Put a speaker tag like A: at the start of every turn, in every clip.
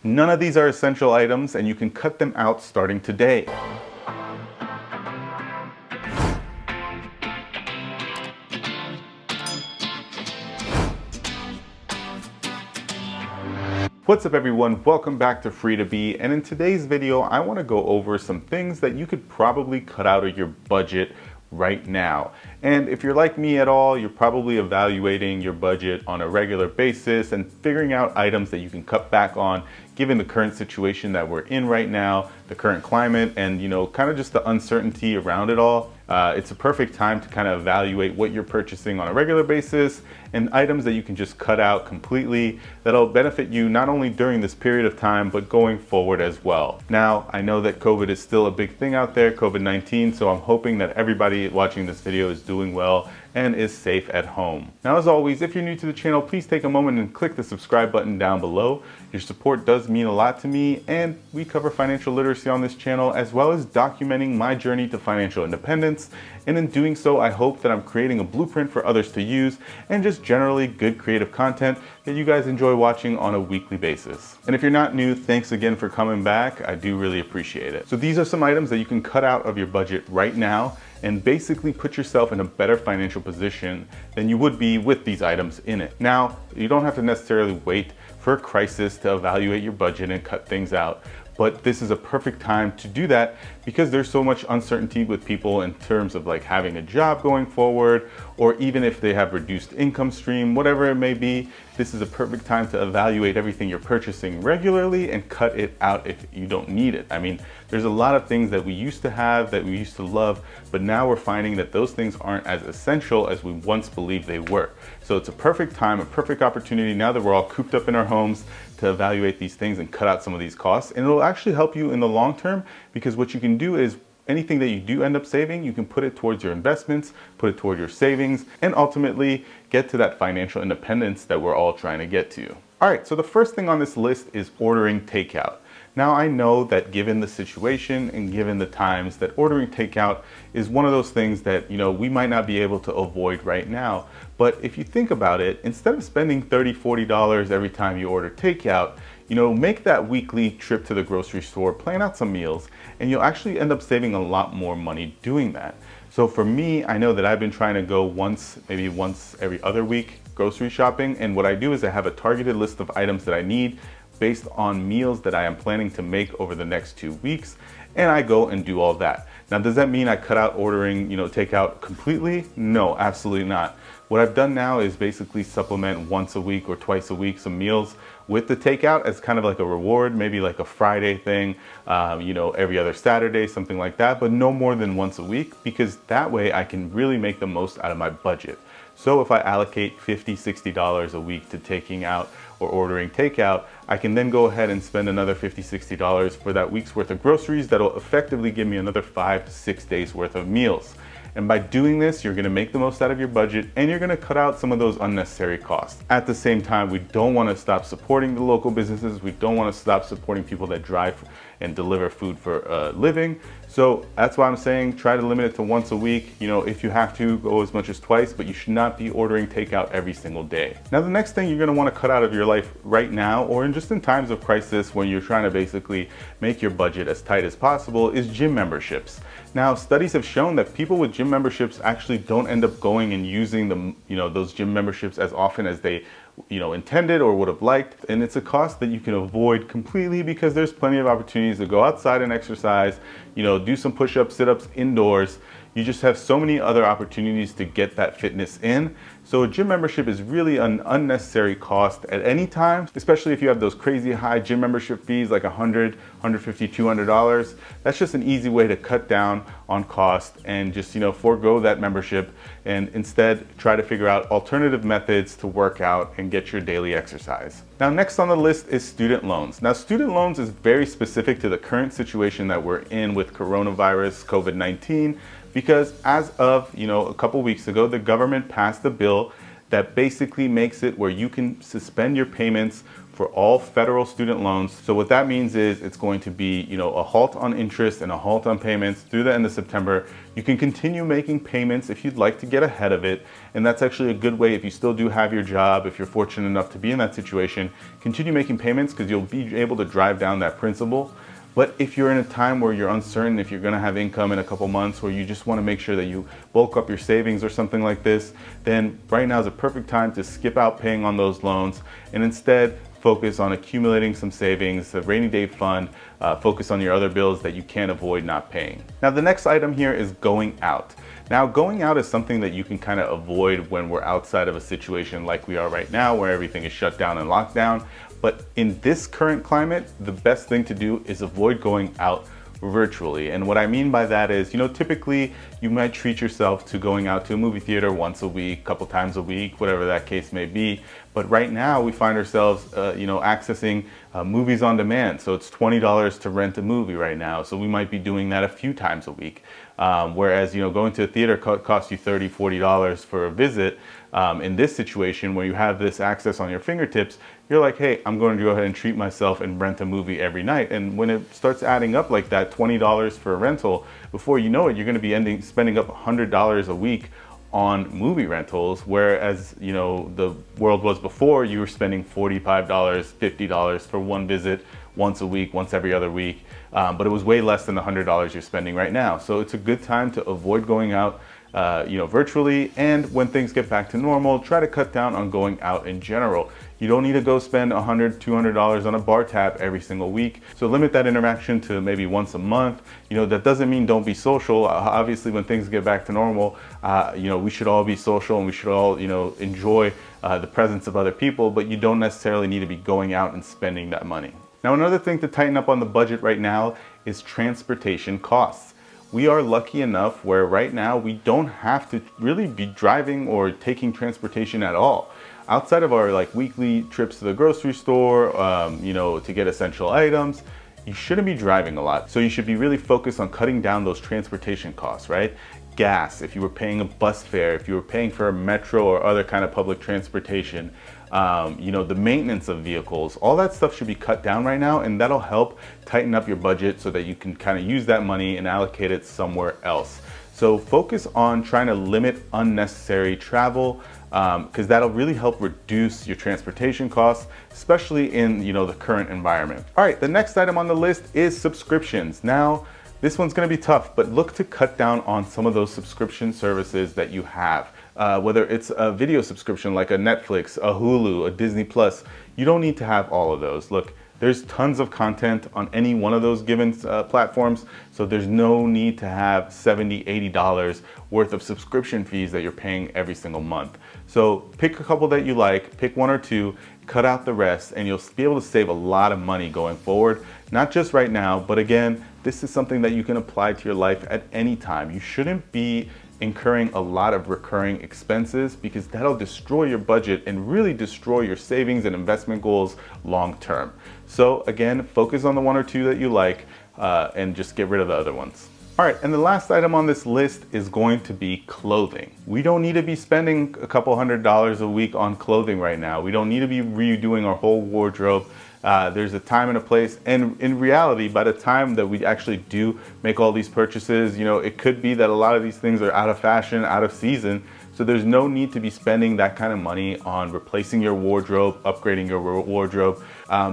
A: None of these are essential items and you can cut them out starting today. What's up everyone, welcome back to Free to Be, and in today's video I want to go over some things that you could probably cut out of your budget right now. And if you're like me at all, you're probably evaluating your budget on a regular basis and figuring out items that you can cut back on given the current situation that we're in right now, the current climate, and kind of just the uncertainty around it all. It's a perfect time to kind of evaluate what you're purchasing on a regular basis and items that you can just cut out completely that'll benefit you not only during this period of time but going forward as well. Now, I know that COVID is still a big thing out there, COVID-19, so I'm hoping that everybody watching this video is doing well and is safe at home. Now, as always, if you're new to the channel, please take a moment and click the subscribe button down below. Your support does mean a lot to me, and we cover financial literacy on this channel as well as documenting my journey to financial independence. And in doing so, I hope that I'm creating a blueprint for others to use and just generally good creative content that you guys enjoy watching on a weekly basis. And if you're not new, thanks again for coming back. I do really appreciate it. So these are some items that you can cut out of your budget right now and basically put yourself in a better financial position than you would be with these items in it. Now, you don't have to necessarily wait for a crisis to evaluate your budget and cut things out, but this is a perfect time to do that because there's so much uncertainty with people in terms of like having a job going forward, or even if they have reduced income stream, whatever it may be. This is a perfect time to evaluate everything you're purchasing regularly and cut it out if you don't need it. I mean, there's a lot of things that we used to have, that we used to love, but now we're finding that those things aren't as essential as we once believed they were. So it's a perfect time, a perfect opportunity now that we're all cooped up in our homes to evaluate these things and cut out some of these costs. And it'll actually help you in the long term, because what you can do is anything that you do end up saving, you can put it towards your investments, put it toward your savings, and ultimately get to that financial independence that we're all trying to get to. All right, so the first thing on this list is ordering takeout. Now, I know that given the situation and given the times, that ordering takeout is one of those things that, we might not be able to avoid right now. But if you think about it, instead of spending $30, $40 every time you order takeout, make that weekly trip to the grocery store, plan out some meals, and you'll actually end up saving a lot more money doing that. So for me, I know that I've been trying to go maybe once every other week grocery shopping. And what I do is I have a targeted list of items that I need based on meals that I am planning to make over the next 2 weeks, and I go and do all that. Now, does that mean I cut out ordering, takeout completely? No, absolutely not. What I've done now is basically supplement once a week or twice a week some meals with the takeout as kind of like a reward, maybe like a Friday thing, every other Saturday, something like that, but no more than once a week, because that way I can really make the most out of my budget. So if I allocate $50, $60 a week to taking out or ordering takeout, I can then go ahead and spend another $50, $60 for that week's worth of groceries that'll effectively give me another 5 to 6 days worth of meals. And by doing this, you're gonna make the most out of your budget and you're gonna cut out some of those unnecessary costs. At the same time, we don't wanna stop supporting the local businesses. We don't wanna stop supporting people that drive and deliver food for a living. So that's why I'm saying try to limit it to once a week. If you have to, go as much as twice, but you should not be ordering takeout every single day. Now, the next thing you're gonna wanna cut out of your life right now, or just in times of crisis when you're trying to basically make your budget as tight as possible, is gym memberships. Now, studies have shown that people with gym memberships actually don't end up going and using those gym memberships as often as they intended or would have liked. And it's a cost that you can avoid completely because there's plenty of opportunities to go outside and exercise, do some push-ups, sit-ups indoors. You just have so many other opportunities to get that fitness in. So a gym membership is really an unnecessary cost at any time, especially if you have those crazy high gym membership fees like $100, $150, $200. That's just an easy way to cut down on cost and just forego that membership and instead try to figure out alternative methods to work out and get your daily exercise. Now, next on the list is student loans. Now, student loans is very specific to the current situation that we're in with coronavirus, COVID-19, because as of a couple weeks ago, the government passed a bill that basically makes it where you can suspend your payments for all federal student loans. So what that means is it's going to be, a halt on interest and a halt on payments through the end of September. You can continue making payments if you'd like to get ahead of it. And that's actually a good way if you still do have your job, if you're fortunate enough to be in that situation, continue making payments because you'll be able to drive down that principal. But if you're in a time where you're uncertain if you're going to have income in a couple months, or you just want to make sure that you bulk up your savings or something like this, then right now is a perfect time to skip out paying on those loans and instead focus on accumulating some savings, a rainy day fund, focus on your other bills that you can't avoid not paying. Now, the next item here is going out. Now, going out is something that you can kind of avoid when we're outside of a situation like we are right now, where everything is shut down and locked down. But in this current climate, the best thing to do is avoid going out virtually. And what I mean by that is, typically you might treat yourself to going out to a movie theater once a week, couple times a week, whatever that case may be. But right now we find ourselves, accessing movies on demand. So it's $20 to rent a movie right now. So we might be doing that a few times a week. Whereas, going to a theater costs you $30, $40 for a visit. In this situation where you have this access on your fingertips, you're like, hey, I'm going to go ahead and treat myself and rent a movie every night. And when it starts adding up like that, $20 for a rental, before you know it, you're going to be spending up $100 a week on movie rentals. Whereas, the world was before, you were spending $45, $50 for one visit once a week, once every other week. But it was way less than the $100 you're spending right now. So it's a good time to avoid going out virtually, and when things get back to normal, try to cut down on going out in general. You don't need to go spend $100, $200 on a bar tab every single week. So limit that interaction to maybe once a month. That doesn't mean don't be social. Obviously, when things get back to normal, we should all be social and we should all, enjoy the presence of other people, but you don't necessarily need to be going out and spending that money. Now, another thing to tighten up on the budget right now is transportation costs. We are lucky enough where right now we don't have to really be driving or taking transportation at all. Outside of our weekly trips to the grocery store, to get essential items, you shouldn't be driving a lot. So you should be really focused on cutting down those transportation costs, right? Gas, if you were paying a bus fare, if you were paying for a metro or other kind of public transportation, the maintenance of vehicles, all that stuff should be cut down right now, and that'll help tighten up your budget so that you can kind of use that money and allocate it somewhere else. So focus on trying to limit unnecessary travel, because that'll really help reduce your transportation costs, especially in the current environment. All right, the next item on the list is subscriptions. Now, this one's going to be tough, but look to cut down on some of those subscription services that you have. Whether it's a video subscription like a Netflix, a Hulu, a Disney Plus, you don't need to have all of those. Look, there's tons of content on any one of those given platforms, so there's no need to have $70, $80 worth of subscription fees that you're paying every single month. So pick a couple that you like, pick one or two, cut out the rest, and you'll be able to save a lot of money going forward. Not just right now, but again, this is something that you can apply to your life at any time. You shouldn't be incurring a lot of recurring expenses, because that'll destroy your budget and really destroy your savings and investment goals long term. So again, focus on the one or two that you like, and just get rid of the other ones. All right, and the last item on this list is going to be clothing. We don't need to be spending a couple $100s a week on clothing right now. We don't need to be redoing our whole wardrobe. There's a time and a place, and in reality, by the time that we actually do make all these purchases, it could be that a lot of these things are out of fashion, out of season. So there's no need to be spending that kind of money on replacing your wardrobe, upgrading your wardrobe.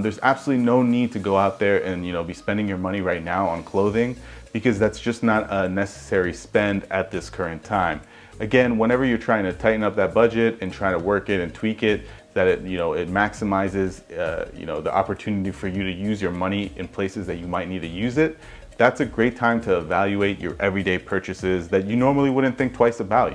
A: There's absolutely no need to go out there and be spending your money right now on clothing, because that's just not a necessary spend at this current time. Again, whenever you're trying to tighten up that budget and trying to work it and tweak it, that it maximizes the opportunity for you to use your money in places that you might need to use it, that's a great time to evaluate your everyday purchases that you normally wouldn't think twice about.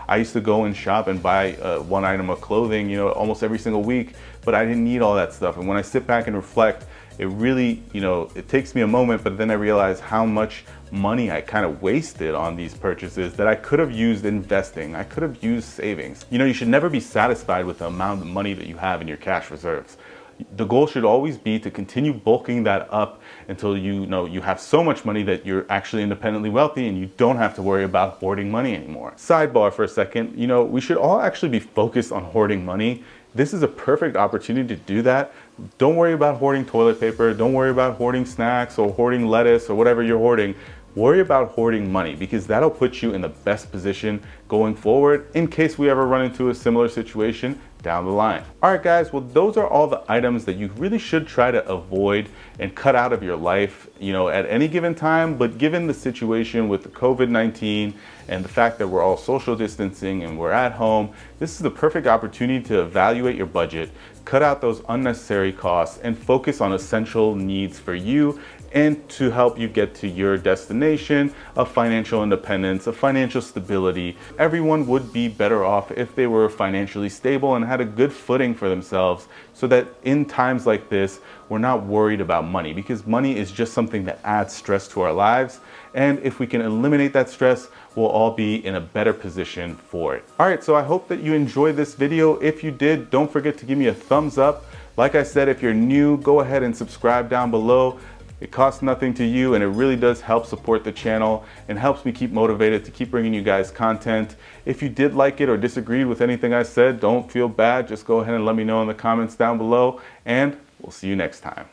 A: I used to go and shop and buy one item of clothing, almost every single week, but I didn't need all that stuff. And when I sit back and reflect, it really, it takes me a moment, but then I realize how much money I kind of wasted on these purchases that I could have used investing. I could have used savings. You should never be satisfied with the amount of money that you have in your cash reserves. The goal should always be to continue bulking that up until you have so much money that you're actually independently wealthy and you don't have to worry about hoarding money anymore. Sidebar for a second, we should all actually be focused on hoarding money this is a perfect opportunity to do that. Don't worry about hoarding toilet paper. Don't worry about hoarding snacks or hoarding lettuce or whatever you're hoarding. Worry about hoarding money, because that'll put you in the best position going forward in case we ever run into a similar situation down the line. All right, guys, well, those are all the items that you really should try to avoid and cut out of your life, at any given time. But given the situation with the COVID-19 and the fact that we're all social distancing and we're at home, this is the perfect opportunity to evaluate your budget, cut out those unnecessary costs, and focus on essential needs for you and to help you get to your destination of financial independence, of financial stability. Everyone would be better off if they were financially stable and had a good footing for themselves, so that in times like this, we're not worried about money, because money is just something that adds stress to our lives. And if we can eliminate that stress, we'll all be in a better position for it. All right, so I hope that you enjoyed this video. If you did, don't forget to give me a thumbs up. Like I said, if you're new, go ahead and subscribe down below. It costs nothing to you, and it really does help support the channel and helps me keep motivated to keep bringing you guys content. If you did like it or disagreed with anything I said, don't feel bad. Just go ahead and let me know in the comments down below, and we'll see you next time.